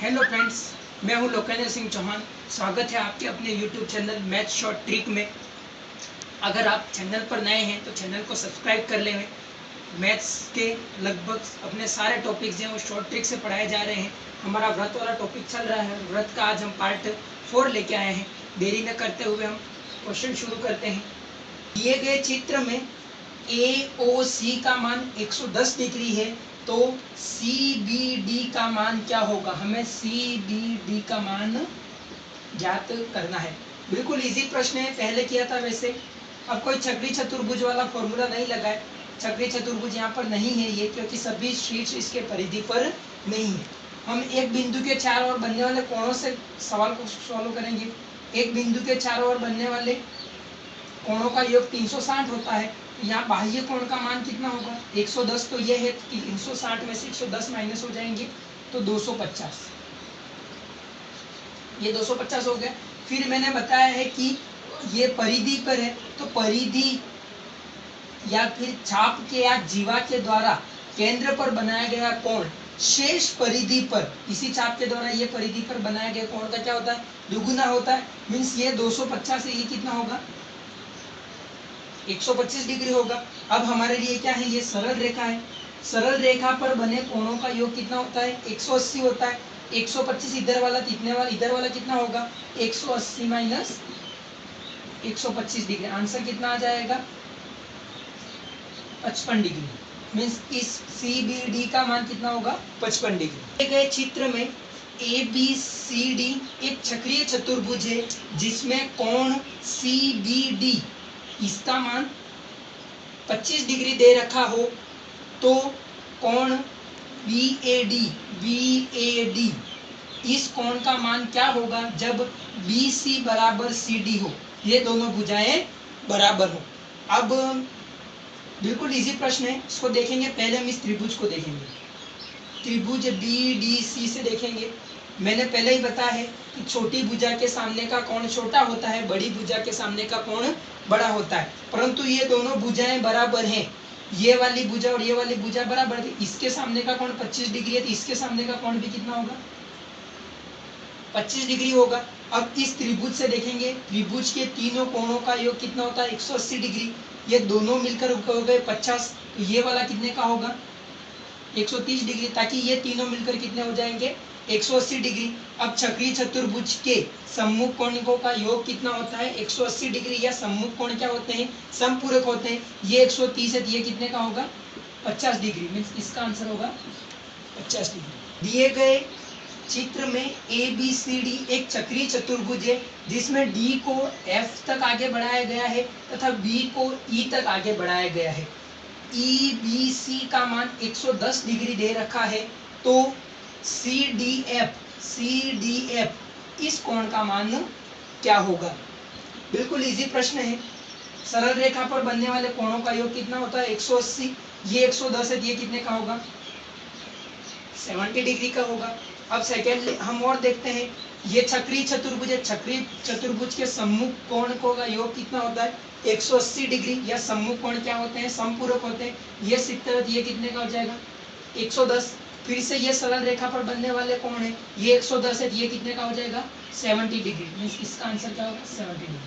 Hello friends, मैं हूं लोकेंद्र सिंह चौहान। स्वागत है आपके अपने YouTube channel math short trick में। अगर आप चैनल पर नए हैं तो चैनल को सब्सक्राइब कर लें। मैथ्स के लगभग अपने सारे टॉपिक्स हैं वो शॉर्ट ट्रिक से पढ़ाए जा रहे हैं। हमारा व्रत वाला टॉपिक चल रहा है। व्रत का आज हम पार्ट 4 लेके आए हैं। देरी न करते हुए हम क्वेश्चन शुरू करते हैं। दिए गए चित्र में AOC का मान 110 डिग्री है, तो CBD का मान क्या होगा? हमें CBD का मान ज्ञात करना है। बिल्कुल इजी प्रश्न है, पहले किया था वैसे। अब कोई चक्री चतुर्भुज वाला फॉर्मूला नहीं लगा है। चक्री चतुर्भुज यहाँ पर नहीं है ये, क्योंकि सभी शीट्स इसके परिधि पर नहीं है। हम एक बिंदु के चारों ओर बनने वाले कोणों से सवाल को सॉल्व करेंगे। एक बिंदु के चारों ओर बनने वाले कोणों का योग 360 होता है। यहाँ बाह्य कोण का मान कितना होगा? 110। तो ये है 360 में से 110 माइनस हो जाएंगे तो 250। ये 250 हो गया। फिर मैंने बताया है कि ये परिधि पर है, तो परिधि या फिर चाप के या जीवा के द्वारा केंद्र पर बनाया गया कोण शेष परिधि पर, इसी चाप के द्वारा ये परिधि पर बनाया गया कोण का क्या होता है? दुगुना होता है। मीन्स ये 250 से ये कितना होगा? 125 डिग्री होगा। अब हमारे लिए क्या है? ये सरल रेखा है। सरल रेखा पर बने कोणों का योग कितना होता है? 180 होता है। 125 इधर वाला इधर वाला कितना होगा? 180 माइनस 125 डिग्री। आंसर कितना आ जाएगा? 55 डिग्री। मीन्स इस CBD का मान कितना होगा? 55 डिग्री। दिए गए चित्र में ABCD एक चक्रीय चतुर्भुज है जिसमें कोण CBD इसका मान 25 डिग्री दे रखा हो, तो कोण VAD इस कोण का मान क्या होगा जब BC बराबर CD हो, ये दोनों भुजाएं बराबर हो। अब बिल्कुल इजी प्रश्न है, इसको देखेंगे। पहले हम इस त्रिभुज को देखेंगे। त्रिभुज BDC से देखेंगे। मैंने पहले ही बताया है कि छोटी भुजा के सामने का कोण छोटा होता है, बड़ी भुजा के सामने का कोण बड़ा होता है, परंतु ये दोनों भुजाएं बराबर हैं। ये वाली भुजा और ये वाली भुजा बराबर है। इसके सामने का कोण 25 डिग्री है, तो इसके सामने का कोण भी कितना होगा? 25 डिग्री होगा। अब इस त्रिभुज से देखेंगे, त्रिभुज के तीनों कोणों का योग कितना होता है? 180 डिग्री। ये दोनों मिलकर हो गए 50, तो ये वाला कितने का होगा? 130 डिग्री, ताकि ये तीनों मिलकर कितने हो जाएंगे? 180 डिग्री। अब चक्रीय चतुर्भुज के सम्मुख कोणों का योग कितना होता है? 180 डिग्री। या सम्मुख कोण क्या होते हैं? समपूरक होते हैं। ये 130 है, तो ये कितने का होगा? 50 डिग्री। मीन्स इसका आंसर होगा 50 डिग्री। दिए गए चित्र में ABCD एक चक्रीय चतुर्भुज है जिसमें D को F तक आगे बढ़ाया गया है तथा B को E तक आगे बढ़ाया गया है। EBC का मान 110 डिग्री दे रखा है, तो CDF इस कोण का मान क्या होगा? बिल्कुल इजी प्रश्न है। सरल रेखा पर बनने वाले कोणों का योग कितना होता है? 180। ये 110 है, ये कितने का होगा? 70 डिग्री का होगा। अब सेकेंड हम और देखते हैं। ये चक्रीय चतुर्भुज है। चक्रीय चतुर्भुज के सम्मुख कोण को का योग कितना होता है? 180 डिग्री। या सम्मुख कोण क्या होते हैं? समपूरक होते हैं। ये 70, ये कितने का हो जाएगा? 110। फिर से ये सरल रेखा पर बनने वाले कोण है, ये 110 है, ये कितने का हो जाएगा? 70 डिग्री। मीन्स इसका आंसर क्या होगा? 70 डिग्री।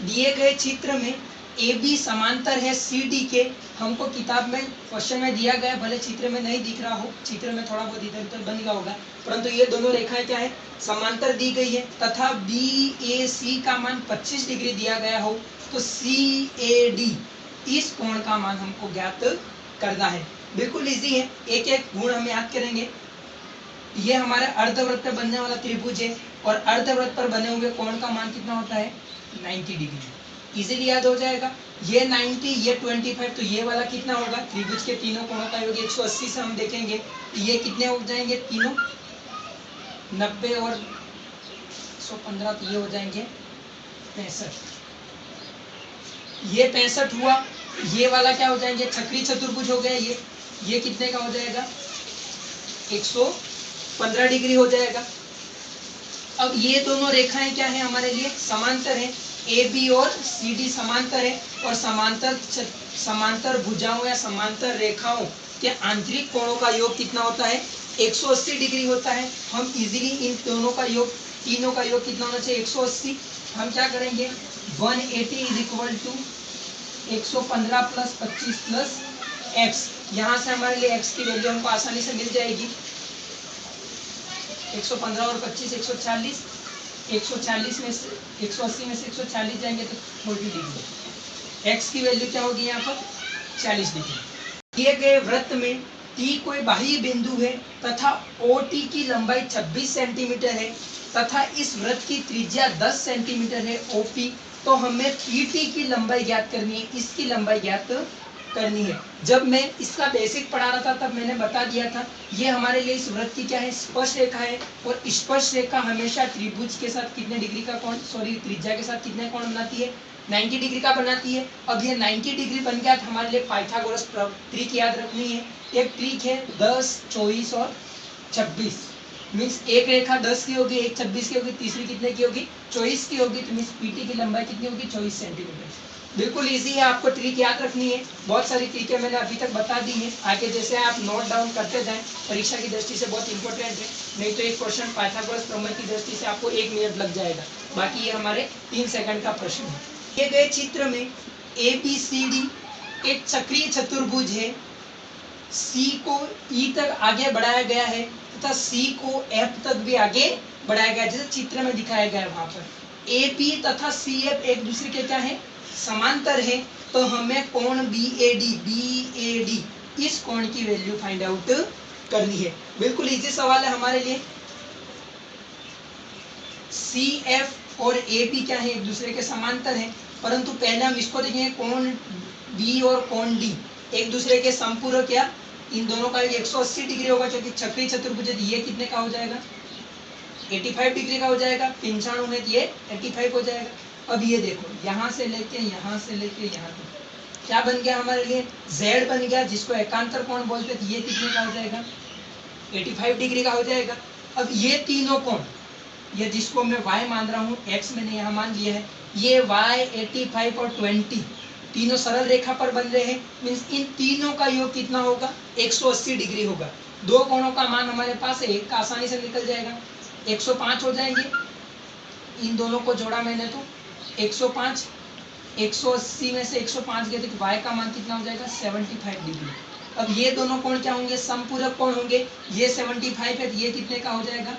दिए गए चित्र में AB समांतर है CD के। हमको किताब में क्वेश्चन में दिया गया, भले चित्र में नहीं दिख रहा हो, चित्र में थोड़ा बहुत इधर उधर बन गया होगा, परंतु ये दोनों रेखाएं क्या है? समांतर दी गई है तथा BAC का मान 25 डिग्री दिया गया हो, तो CAD इस कोण का मान हमको ज्ञात करना है। बिल्कुल इजी है, एक एक गुण हम याद करेंगे। ये हमारे अर्धवृत्त पर बनने वाला त्रिभुज है और अर्धवृत्त पर बने हुए कोण का मान कितना होता है? 90 डिग्री। इजीली याद हो जाएगा। ये 90, ये 25, तो ये वाला कितना होगा? त्रिभुज के तीनों कोणों का योग 180 से हम देखेंगे, ये कितने हो जाएंगे? तीनों 90 और 115, तो ये हो जाएंगे 65। ये 65 हुआ। ये वाला क्या हो जाएंगे? चक्रीय चतुर्भुज हो गया। ये कितने का हो जाएगा? 115 डिग्री हो जाएगा। अब ये दोनों रेखाएं क्या है हमारे लिए? समांतर है। AB और CD समांतर है और समांतर भुजाओं या समांतर रेखाओं के आंतरिक कोणों का योग कितना होता है? 180 डिग्री होता है। हम इजीली इन दोनों का योग, तीनों का योग कितना होना चाहिए, 180। हम क्या करेंगे, 180 is equal to 115 plus 25 plus x. यहाँ से हमारे लिए एक्स की वैल्यू हमको आसानी से मिल जाएगी। 115 और 25 140, 140 में से 180 में से 140 जाएंगे तो 40 डिग्री। एक्स की वैल्यू क्या होगी यहाँ पर, 40 डिग्री। दिए गए वृत्त में टी कोई बाह्य बिंदु है तथा ओ टी की लंबाई 26 सेंटीमीटर है तथा इस वृत्त की त्रिज्या 10 सेंटीमीटर है ओपी, तो हमें पीटी की लंबाई ज्ञात करनी है, इसकी लंबाई ज्ञात करनी है। जब मैं इसका बेसिक पढ़ा रहा था तब मैंने बता दिया था ये हमारे लिए इस वृत्त की क्या है, स्पर्श रेखा है, और स्पर्श रेखा हमेशा त्रिभुज के साथ कितने डिग्री का कोण, सॉरी त्रिज्या के साथ कितने कोण बनाती है, 90 डिग्री का बनाती है। अब ये 90 डिग्री बन गया तो हमारे लिए पाइथागोरस ट्रिक याद रखनी है। एक ट्रिक है 10, 24 और 26, मीन्स एक रेखा 10 की होगी, एक 26 की होगी, तीसरी कितने की होगी, 24 की होगी, तो मीन्स पीटी की लंबाई कितनी होगी, 24 सेंटीमीटर। बिल्कुल इजी है, आपको ट्रिक याद रखनी है। बहुत सारी ट्रिकें मैंने अभी तक बता दी हैं, आगे जैसे आप नोट डाउन करते जाएं, परीक्षा की दृष्टि से बहुत इंपॉर्टेंट है। नहीं तो एक क्वेश्चन पाइथागोरस प्रमेय की दृष्टि से आपको 1 मिनट लग जाएगा, बाकी ये हमारे 3 सेकंड का प्रश्न है। दिए गए चित्र में ABCD एक चक्रीय चतुर्भुज है, C को E तक आगे बढ़ाया गया है तथा C को F तक भी आगे बढ़ाया गया है, जैसे चित्र में दिखाया गया है वहां पर। AP तथा CF एक दूसरे के क्या है, समांतर है, तो हमें कोण BAD इस कोण की वैल्यू फाइंड आउट करनी है। बिल्कुल इजी सवाल है हमारे लिए। CF और AB क्या है, एक दूसरे के समांतर है, परंतु पहले हम इसको देखेंगे, कोण B और कोण D एक दूसरे के समपूरक, क्या इन दोनों का 180 डिग्री होगा, क्योंकि चक्रीय चतुर्भुज है, ये कितने का हो जाएगा, 85 डिग्री का हो जाएगा, 95 है, ये 85 हो जाएगा। अब ये देखो, यहाँ से लेके यहाँ तक क्या बन गया हमारे लिए, Z बन गया, जिसको एकांतर कोण बोलते थे, ये कितने का हो जाएगा, 85 डिग्री का हो जाएगा। अब ये तीनों कोण, ये जिसको मैं y मान रहा हूँ, x मैंने यहाँ मान लिया है, ये y 85 और 20 तीनों सरल रेखा पर बन रहे हैं, मीन्स इन तीनों का योग कितना होगा, 180 डिग्री होगा। दो कोणों का मान हमारे पास है, एक का आसानी से निकल जाएगा, 105 हो जाएंगे। इन दोनों को जोड़ा मैंने तो 105, 180 में से 105 गए तो y का मान कितना हो जाएगा, 75 डिग्री। अब ये दोनों कोण क्या होंगे, समपूरक कोण होंगे, ये 75 है तो ये कितने का हो जाएगा,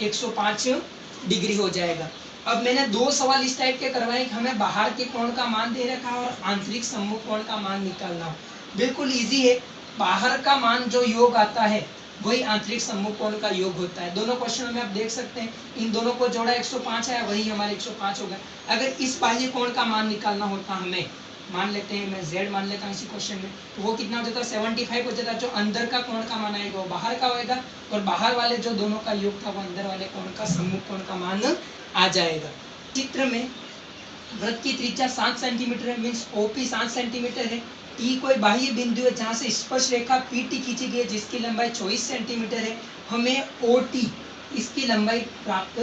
105 डिग्री हो जाएगा। अब मैंने दो सवाल इस टाइप के करवाए कि हमें बाहर के कोण का मान दे रखा और आंतरिक सम्मुख कोण का मान निकालना हो। बिल्कुल इजी है, बाहर का मान जो योग आता है वही आंतरिक सम्मुख कोण का योग होता है। दोनों क्वेश्चनों में आप देख सकते हैं, इन दोनों को जोड़ा 105 है, वही हमारे 105 होगा। अगर इस बाह्य कोण का मान निकालना होता हमें, मान लेते हैं मैं Z मान लेता हूँ इसी क्वेश्चन में, तो वो कितना हो जाता है, 75 हो जाता है। जो अंदर का कोण का मान आएगा वो बाहर का होगा, और बाहर वाले जो दोनों का योग था वो अंदर वाले कोण का सम्मुख कोण का मान आ जाएगा। चित्र में वृत्त की त्रिज्या 7 सेंटीमीटर है, मीन्स OP 7 सेंटीमीटर है। T कोई बाह्य बिंदु है जहाँ से स्पर्श रेखा PT खींची गई है, जिसकी लंबाई 24 सेंटीमीटर है। हमें OT इसकी लंबाई प्राप्त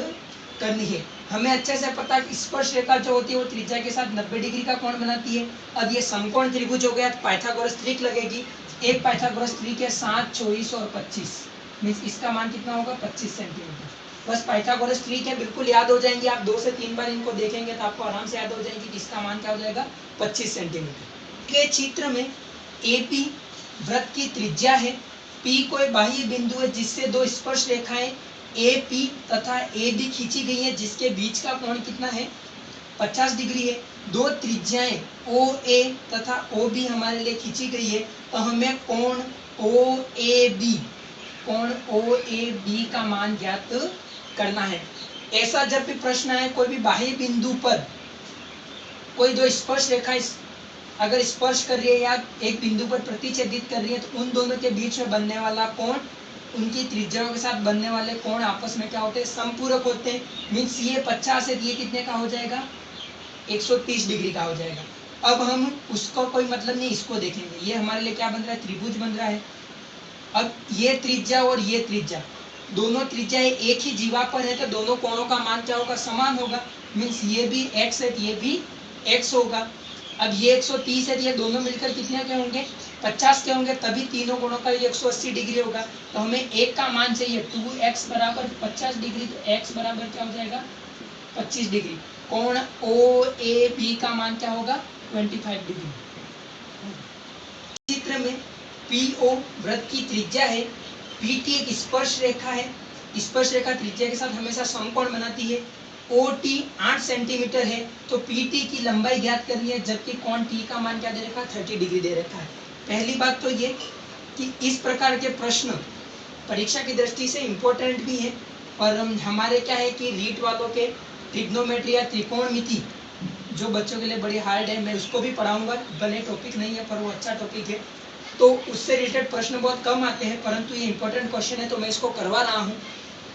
करनी है। हमें अच्छे से पता है स्पर्श रेखा जो होती है वो त्रिज्या के साथ 90 डिग्री का कोण बनाती है। अब ये समकोण त्रिभुज हो गया तो पाइथागोरस ट्रिक लगेगी। एक पाइथागोरस ट्रिक है 7, 24 और 25, मीन्स इसका मान कितना होगा, 25 सेंटीमीटर। बस पाइथागोरस ट्रिक है, बिल्कुल याद हो जाएंगे। आप 2 से 3 बार इनको देखेंगे तो आपको आराम से याद हो जाएगी कि इसका मान क्या हो जाएगा, 25 सेंटीमीटर। के चित्र में AP वृत्त की त्रिज्या है, P कोई बाह्य बिंदु है जिससे दो स्पर्श रेखाएं AP तथा AB खींची गई है, जिसके बीच का कोण कितना है, 50 डिग्री है। दो त्रिज्याएं OA तथा OB हमारे लिए खींची गई है, तो हमें कोण OAB का मान ज्ञात करना है। ऐसा जब भी प्रश्न आए, कोई भी बाह्य बिंदु पर कोई दो स्पर्श रेखा अगर स्पर्श कर रही है या एक बिंदु पर प्रतिच्छेदित कर रही है, तो उन दोनों के बीच में बनने वाला कोण, उनकी त्रिज्याओं के साथ बनने वाले कोण आपस में क्या होते हैं, समपूरक होते हैं। मीन्स ये 50 है, ये कितने का हो जाएगा, 130 डिग्री का हो जाएगा। अब हम उसको कोई मतलब नहीं, इसको देखेंगे। ये हमारे लिए क्या बन रहा है, त्रिभुज बन रहा है। अब ये त्रिज्या और ये त्रिज्या, दोनों त्रिज्याएं एक ही जीवा पर है, तो दोनों कोणों का मान क्या होगा, समान होगा। मीन्स ये भी x है, ये भी x होगा। अब ये 130 है, ये दोनों मिलकर कितने के होंगे, 50 के होंगे तभी तीनों कोणों का 180 डिग्री होगा। तो हमें एक का मान चाहिए 2x बराबर 50 डिग्री, तो x बराबर क्या हो जाएगा 25 डिग्री। कोण ओ ए बी का मान क्या होगा 25 डिग्री। चित्र में PO वृत्त की त्रिज्या है, PT एक स्पर्श रेखा है, स्पर्श रेखा त्रिज्या के साथ हमेशा समकोण बनाती है। OT 8 सेंटीमीटर है, तो PT की लंबाई ज्ञात करनी है, जबकि कोण T का मान क्या दे रखा है 30 डिग्री दे रखा है। पहली बात तो ये कि इस प्रकार के प्रश्न परीक्षा की दृष्टि से इम्पोर्टेंट भी है, और हमारे क्या है कि रीट वालों के ट्रिग्नोमेट्री या त्रिकोणमिति जो बच्चों के लिए बड़ी हार्ड है, मैं उसको भी पढ़ाऊंगा, भले टॉपिक नहीं है पर वो अच्छा टॉपिक है, तो उससे रिलेटेड प्रश्न बहुत कम आते हैं, परंतु ये इंपॉर्टेंट क्वेश्चन है तो मैं इसको करवा रहा हूँ।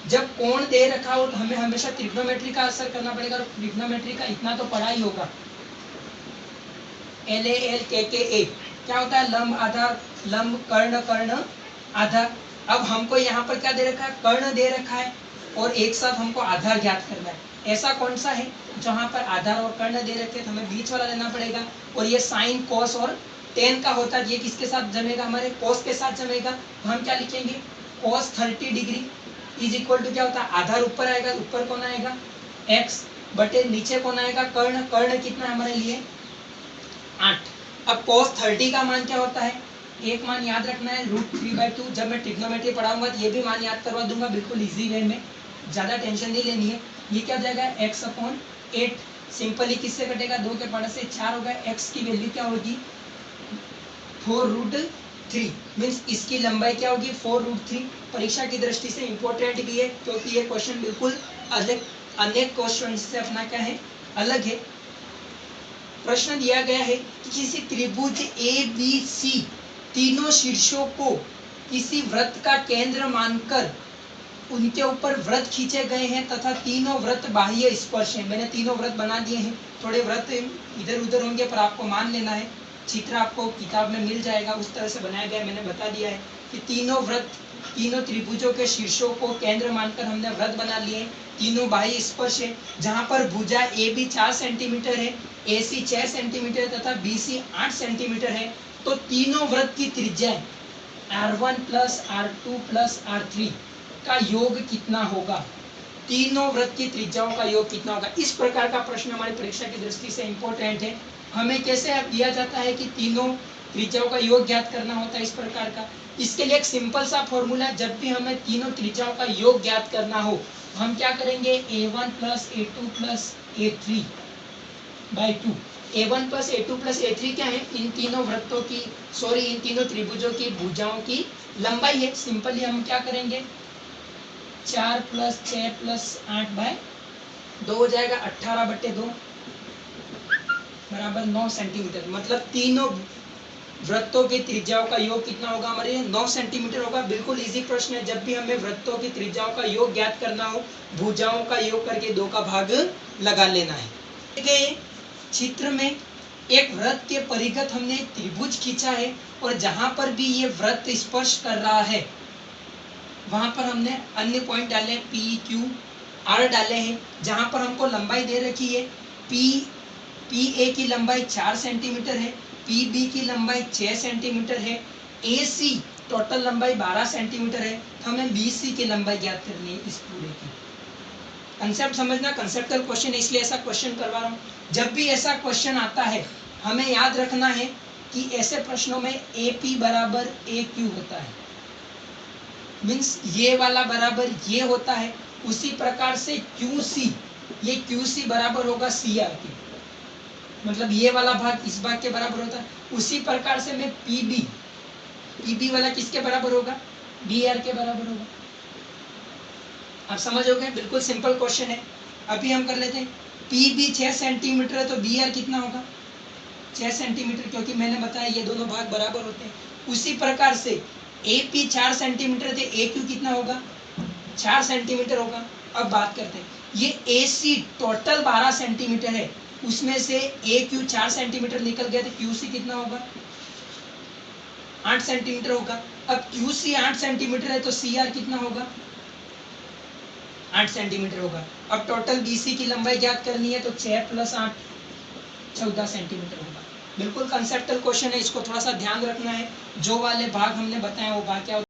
जब कोण दे रखा हो तो हमें हमेशा त्रिग्नोमेट्री का असर करना पड़ेगा, और त्रिग्नोमेट्री का इतना तो पढ़ा ही होगा, LAL KKA क्या होता है, लंब आधार, लंब कर्ण कर्ण आधार। अब हमको यहाँ पर क्या दे रखा है, कर्ण दे रखा है, और एक साथ हमको आधार ज्ञात करना है। ऐसा कौन सा है जहाँ पर आधार और कर्ण दे रखे, तो हमें बीच वाला लेना पड़ेगा, और ये साइन कोस और टेन का होता है, ये किसके साथ जमेगा, हमारे कोस के साथ जमेगा। तो हम क्या लिखेंगे, कोस 30 डिग्री इज इक्वल टू क्या होता है, आधार ऊपर आएगा, ऊपर कौन आएगा x बटे नीचे कौन आएगा कर्ण, कर्ण कितना हमारे लिए 8। अब cos 30 का मान क्या होता है, एक मान याद रखना है √3/2। जब मैं ट्रिग्नोमेट्री पढ़ाऊंगा तो ये भी मान याद करवा दूंगा बिल्कुल इजी वे में, ज़्यादा टेंशन नहीं लेनी है। ये क्या हो जाएगा x/8, सिंपली किससे कटेगा, 2 के पढ़ने से 4 होगा। x की वैल्यू क्या होगी 4√3, मीन्स इसकी लंबाई क्या होगी 4√3। परीक्षा की दृष्टि से इम्पोर्टेंट भी है, क्योंकि ये क्वेश्चन बिल्कुल अलग अनेक क्वेश्चन से अपना क्या है अलग है। प्रश्न दिया गया है कि किसी त्रिभुज ABC तीनों शीर्षों को किसी वृत्त का केंद्र मानकर उनके ऊपर वृत्त खींचे गए हैं तथा तीनों वृत्त बाह्य स्पर्श हैं। मैंने तीनों वृत्त बना दिए हैं, थोड़े वृत्त इधर उधर होंगे पर आपको मान लेना है, चित्र आपको किताब में मिल जाएगा, उस तरह से बनाया गया है। मैंने बता दिया है कि तीनों वृत्त तीनों त्रिभुजों के शीर्षों को केंद्र मानकर हमने वृत्त बना लिए। तीनों बाह्य स्पर्श है, जहाँ पर भुजा AB 4 सेंटीमीटर है, AC 6 सेंटीमीटर तथा BC 8 सेंटीमीटर है, तो तीनों वृत्त की त्रिज्या R1 plus R2 plus R3 का योग कितना होगा, तीनों वृत्त की त्रिज्याओं का योग कितना होगा। इस प्रकार का प्रश्न हमारी परीक्षा की दृष्टि से इम्पोर्टेंट है। हमें कैसे दिया जाता है कि तीनों त्रिज्याओं का योग ज्ञात करना होता है इस प्रकार का। इसके लिए एक सिंपल सा फॉर्मूला है, जब भी हमें तीनों त्रिज्याओं का योग ज्ञात करना हो हम क्या करेंगे, A1 plus A2 plus A3/2। A1 plus A2 plus A3 क्या है, इन तीनों वृत्तों की इन तीनों त्रिभुजों की भुजाओं की लंबाई है। सिंपली हम क्या करेंगे, 4 प्लस 6 प्लस 8/2 हो जाएगा, 18/2 बराबर 9 सेंटीमीटर। मतलब तीनों वृत्तों की त्रिज्याओं का योग कितना होगा, हमारे 9 सेंटीमीटर होगा। बिल्कुल इजी प्रश्न है, जब भी हमें वृत्तों की त्रिज्याओं का योग ज्ञात करना हो भुजाओं का योग करके 2 का भाग लगा लेना है। देखिए चित्र में एक वृत्त के परिगत हमने त्रिभुज खींचा है, और जहां पर भी ये वृत्त स्पर्श कर रहा है वहां पर हमने अन्य पॉइंट डाले हैं, PQR डाले हैं, जहां पर हमको लंबाई दे रखी है PA की लंबाई 4 सेंटीमीटर है, PB की लंबाई 6 सेंटीमीटर है, AC टोटल लंबाई 12 सेंटीमीटर है। तो हमें BC की लंबाई ज्ञात करनी है इस पूरे की। कंसेप्ट समझना, कंसेप्चुअल क्वेश्चन है इसलिए ऐसा क्वेश्चन करवा रहा हूँ। जब भी ऐसा क्वेश्चन आता है हमें याद रखना है कि ऐसे प्रश्नों में AP बराबर AQ होता है, मीन्स ये वाला बराबर ये होता है। उसी प्रकार से QC, ये QC बराबर होगा CR के, मतलब ये वाला भाग इस भाग के बराबर होता है। उसी प्रकार से मैं PB वाला किसके बराबर होगा, BR के बराबर होगा। आप समझ हो गए, बिल्कुल सिंपल क्वेश्चन है। अभी हम कर लेते हैं, PB 6 सेंटीमीटर है तो BR कितना होगा 6 सेंटीमीटर, क्योंकि मैंने बताया ये दोनों भाग बराबर होते हैं। उसी प्रकार से AP 4 सेंटीमीटर थे, AQ कितना होगा 4 सेंटीमीटर होगा। अब बात करते हैं, ये AC टोटल 12 सेंटीमीटर है, उसमें से AQ 4 सेंटीमीटर निकल गया, तो QC कितना होगा 8 सेंटीमीटर होगा। अब QC 8 सेंटीमीटर है तो CR कितना होगा 8 सेंटीमीटर होगा। अब टोटल BC की लंबाई ज्ञात करनी है तो 6 + 8 14 सेंटीमीटर होगा। बिल्कुल कंसेप्टल क्वेश्चन है, इसको थोड़ा सा ध्यान रखना है। जो वाले भाग हमने बताए वो भाग क्या